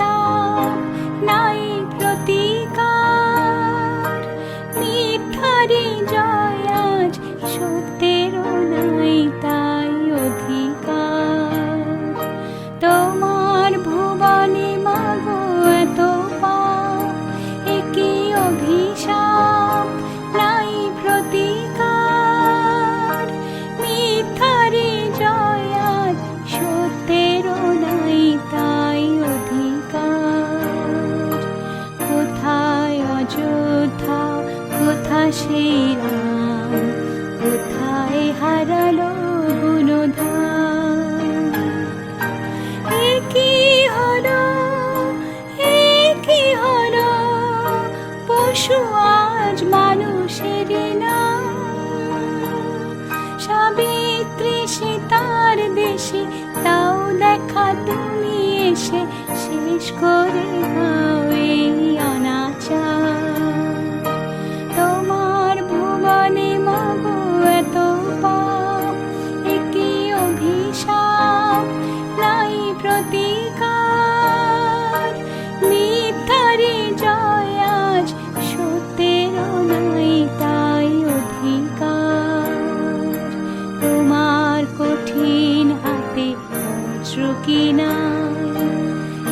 অভিশাপ নাই প্রতিকার, মিথ্যারি জয় আজ সত্যেরও নাই তাই অধিকার। তোমার ভুবনে মাগো এত পাপ, একই অভিশাপ নাই প্রতিকার, মিথ্যারি জয় আজ সত্যেরও নাই তাই অধিকার। কোথায় অযোধ্যা, কোথায় শ্রীরাম, কোথায় হারালো গুণধাম? একই হলো, একই হলো, পশু আজ মানুষের নাম। সাবিত্রী সীতার দেশে তাও দেখা তুমি এসে শেষ করে দাও এই অনাচার। তোমার ভুবনে মাগো এত পাপ, একই অভিশাপ নাই প্রতিকার, মিথ্যারি জয় আজ সত্যেরও নাই তাই অধিকার। তোমার কঠিন হাতে বজ্র কি নাই,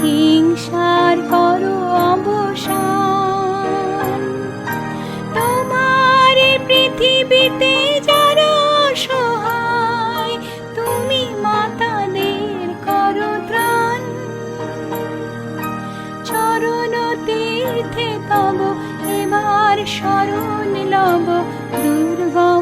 হিংসার করো অবসান। তোমার এই পৃথিবীতে যারা অসহায়, তুমি মাতাদের করো ত্রাণ। চরণ তীর্থে তব এবার শরণ লব দুর্গম